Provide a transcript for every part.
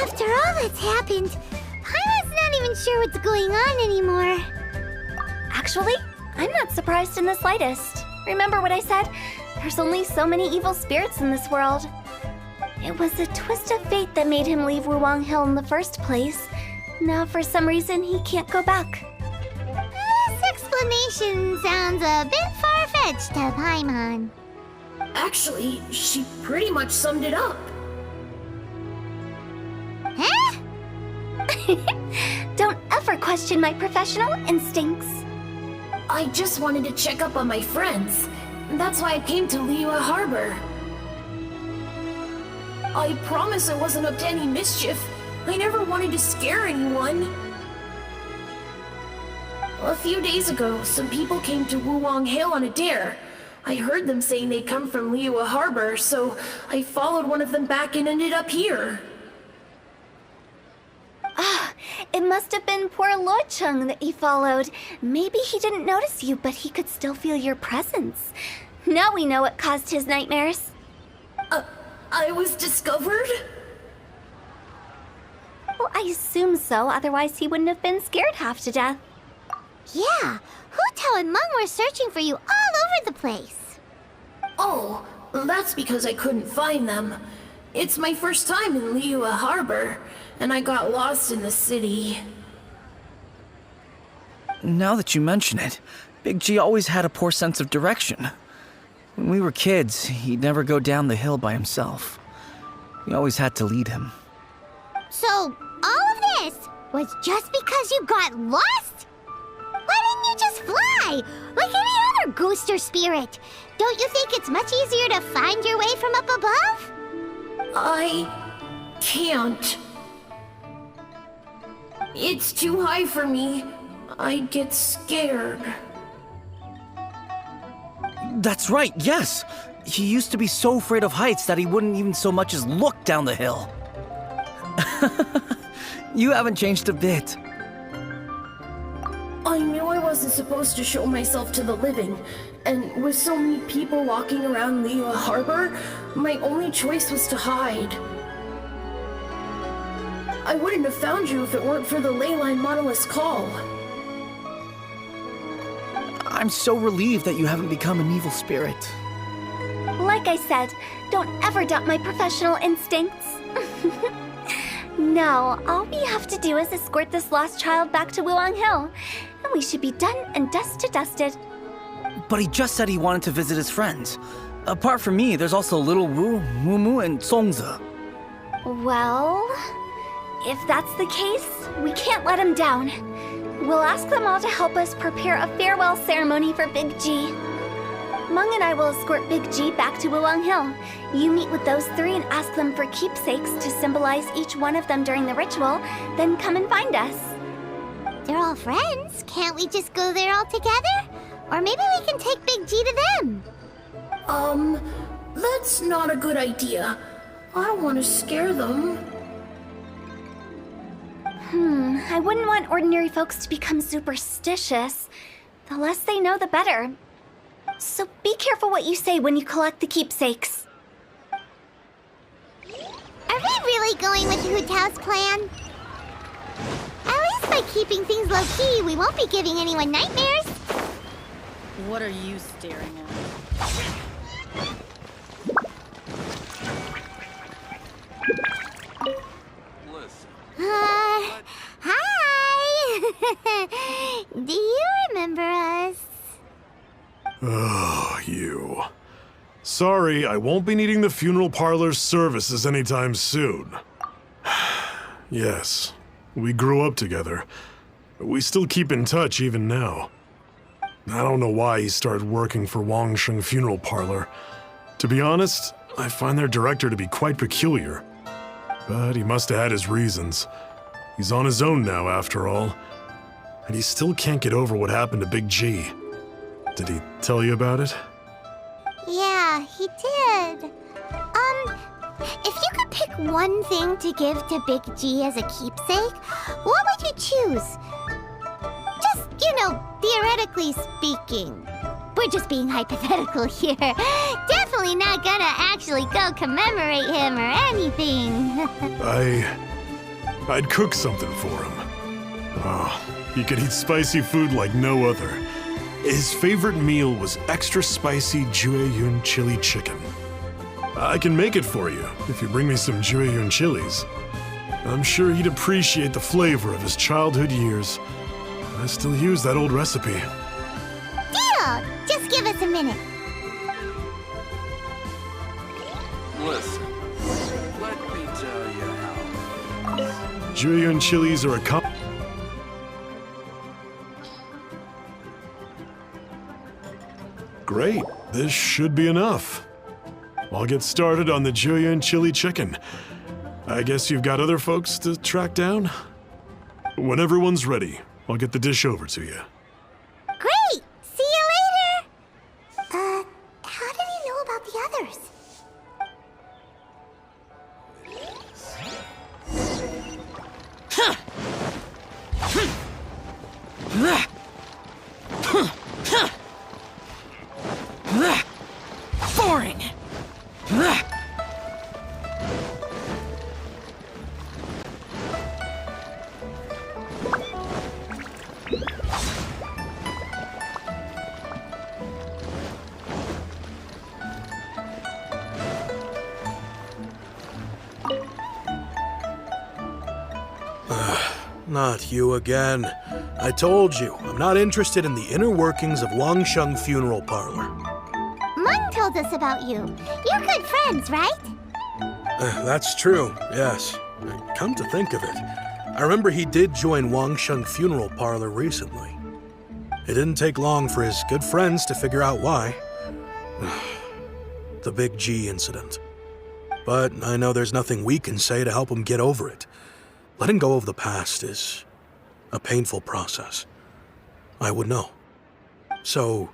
After all that's happened, Paimon's not even sure what's going on anymore. Actually, I'm not surprised in the slightest. Remember what I said? There's only so many evil spirits in this world. It was a twist of fate that made him leave Wuwang Hill in the first place. Now, for some reason, he can't go back. This explanation sounds a bit far-fetched to Paimon. Actually, she pretty much summed it up. Huh? Don't ever question my professional instincts. I just wanted to check up on my friends. That's why I came to Liyue Harbor. I promise I wasn't up to any mischief. I never wanted to scare anyone. A few days ago, some people came to Wuwang Hill on a dare. I heard them saying they'd come from Liyue Harbor, so I followed one of them back and ended up here. It must have been poor Lord Chung that you followed. Maybe he didn't notice you, but he could still feel your presence. Now we know what caused his nightmares. I was discovered? Well, I assume so, otherwise he wouldn't have been scared half to death. Yeah, Hu Tao and Meng were searching for you all over the place. Oh, that's because I couldn't find them. It's my first time in Liyue Harbor, and I got lost in the city. Now that you mention it, Big G always had a poor sense of direction. When we were kids, he'd never go down the hill by himself. We always had to lead him. So, all of this was just because you got lost? Why didn't you just fly, like any other ghost or spirit? Don't you think it's much easier to find your way from up above? I can't. It's too high for me. I'd get scared. That's right, yes! He used to be so afraid of heights that he wouldn't even so much as look down the hill. You haven't changed a bit. I knew I wasn't supposed to show myself to the living, and with so many people walking around Liyue Harbor, my only choice was to hide. I wouldn't have found you if it weren't for the Leyline Monolith's call. I'm so relieved that you haven't become an evil spirit. Like I said, don't ever doubt my professional instincts. Now, all we have to do is escort this lost child back to Wuwang Hill, and we should be done and dusted. But he just said he wanted to visit his friends. Apart from me, there's also Little Wu, Mumu, and Songza. Well, if that's the case, we can't let him down. We'll ask them all to help us prepare a farewell ceremony for Big G. Meng and I will escort Big G back to Wuwang Hill. You meet with those three and ask them for keepsakes to symbolize each one of them during the ritual, then come and find us. They're all friends. Can't we just go there all together? Or maybe we can take Big G to them. That's not a good idea. I don't want to scare them. I wouldn't want ordinary folks to become superstitious. The less they know, the better. So be careful what you say when you collect the keepsakes. Are we really going with Hu Tao's plan? At least by keeping things low-key, we won't be giving anyone nightmares. What are you staring at? Hi! Do you remember us? Oh, you. Sorry, I won't be needing the funeral parlor's services anytime soon. Yes, we grew up together. We still keep in touch even now. I don't know why he started working for Wangsheng Funeral Parlor. To be honest, I find their director to be quite peculiar. But he must have had his reasons. He's on his own now, after all. And he still can't get over what happened to Big G. Did he tell you about it? Yeah, he did. If you could pick one thing to give to Big G as a keepsake, what would you choose? Just, theoretically speaking. we're just being hypothetical here. Definitely not gonna actually go commemorate him or anything. I'd cook something for him. Oh, he could eat spicy food like no other. His favorite meal was extra spicy Jueyun chili chicken. I can make it for you if you bring me some Jueyun chilies. I'm sure he'd appreciate the flavor of his childhood years. I still use that old recipe. Deal! Just give us a minute. Listen, let me tell you how. Jueyun chilies are a Great, this should be enough. I'll get started on the Jueyun chili chicken. I guess you've got other folks to track down? When everyone's ready, I'll get the dish over to you. Great! See you later! How did he know about the others? Boring! Not you again. I told you, I'm not interested in the inner workings of Wangsheng Funeral Parlor. Mung told us about you. You're good friends, right? That's true, yes. Come to think of it, I remember he did join Wangsheng Funeral Parlor recently. It didn't take long for his good friends to figure out why. The Big G incident. But I know there's nothing we can say to help him get over it. Letting go of the past is a painful process. I would know. So,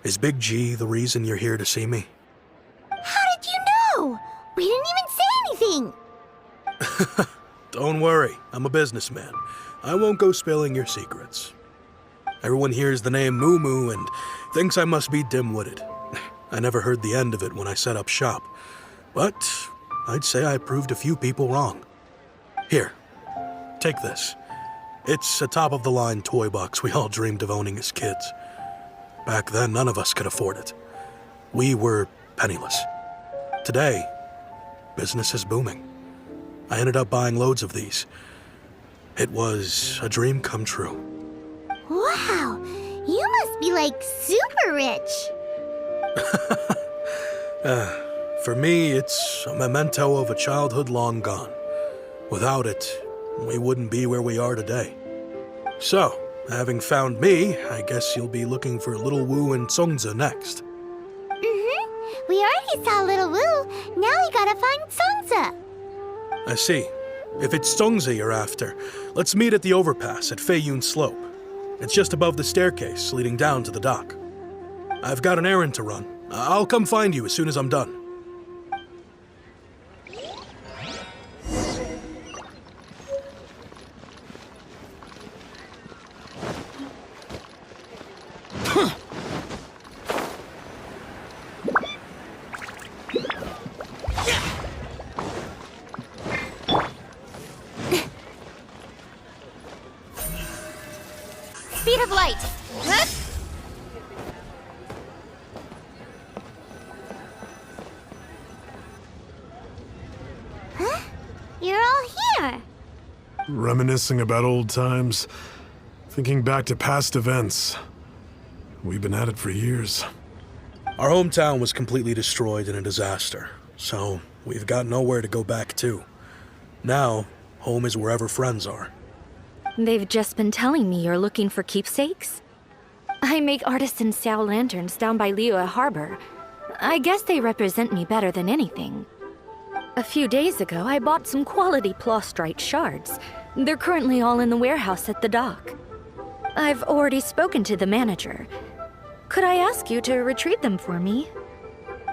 is Big G the reason you're here to see me? How did you know? We didn't even say anything. Don't worry, I'm a businessman. I won't go spilling your secrets. Everyone hears the name Moo Moo and thinks I must be dim-witted. I never heard the end of it when I set up shop. But I'd say I proved a few people wrong. Here, take this. It's a top-of-the-line toy box we all dreamed of owning as kids. Back then, none of us could afford it. We were penniless. Today, business is booming. I ended up buying loads of these. It was a dream come true. Wow, you must be like super rich. For me, it's a memento of a childhood long gone. Without it, we wouldn't be where we are today. So, having found me, I guess you'll be looking for Little Wu and Songza next. We already saw Little Wu. Now we gotta find Songza. I see. If it's Songza you're after, let's meet at the overpass at Feiyun Slope. It's just above the staircase leading down to the dock. I've got an errand to run. I'll come find you as soon as I'm done. Speed of light. Huh? You're all here. Reminiscing about old times, thinking back to past events. We've been at it for years. Our hometown was completely destroyed in a disaster, so we've got nowhere to go back to. Now, home is wherever friends are. They've just been telling me you're looking for keepsakes. I make artisan sail lanterns down by Liyue Harbor. I guess they represent me better than anything. A few days ago, I bought some quality plastrite shards. They're currently all in the warehouse at the dock. I've already spoken to the manager. Could I ask you to retrieve them for me?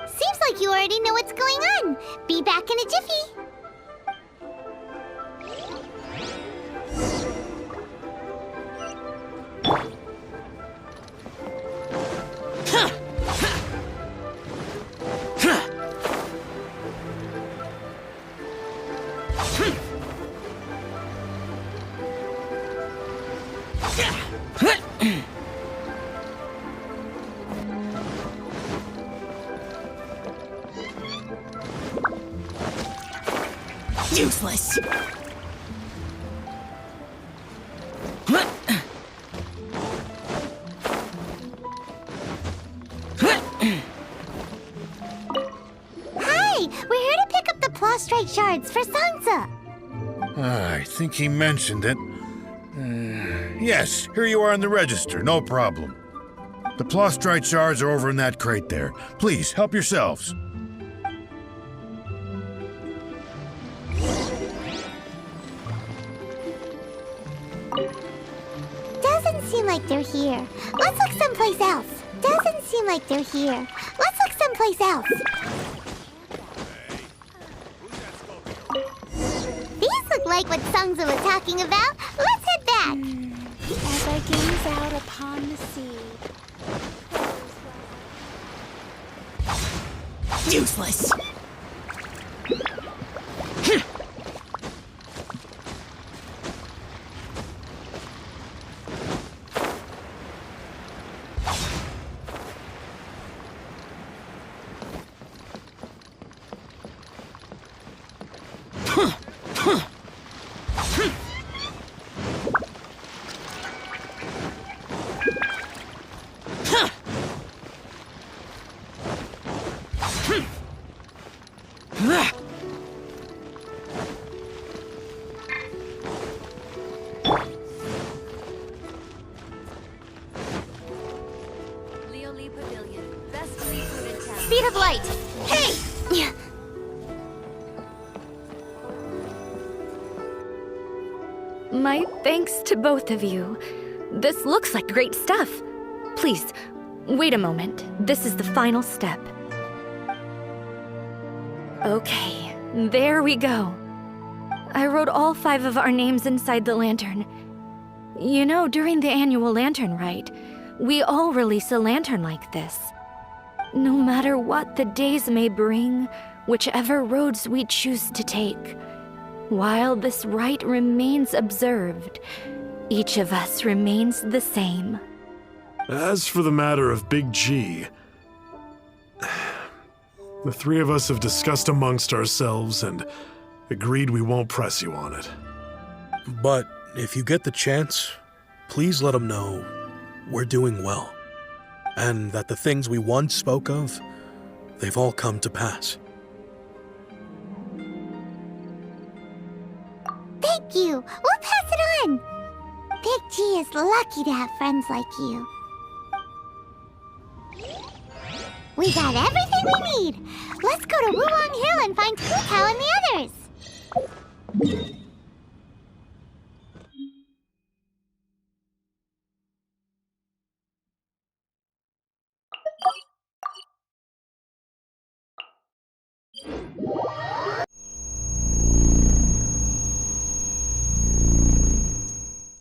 Seems like you already know what's going on. Be back in a jiffy. Useless. Hi, we're here to pick up the prostrate shards for Sansa. I think he mentioned it. Yes, here you are in the register, no problem. The Plostrite shards are over in that crate there. Please, help yourselves. Doesn't seem like they're here. Let's look someplace else. Doesn't seem like they're here. Let's look someplace else. These look like what Sangza was talking about. Let's head back. As I gaze out upon the sea. Useless. Speed of light! Hey! My thanks to both of you. This looks like great stuff. Please, wait a moment. This is the final step. Okay, there we go. I wrote all 5 of our names inside the lantern. You know, during the annual lantern rite, we all release a lantern like this. No matter what the days may bring, whichever roads we choose to take, while this rite remains observed, each of us remains the same. As for the matter of Big G, the 3 of us have discussed amongst ourselves and agreed we won't press you on it. But if you get the chance, please let them know we're doing well. And that the things we once spoke of, they've all come to pass. Thank you. We'll pass it on. Big G is lucky to have friends like you. We got everything we need. Let's go to Wulong Hill and find Fu Tao and the others.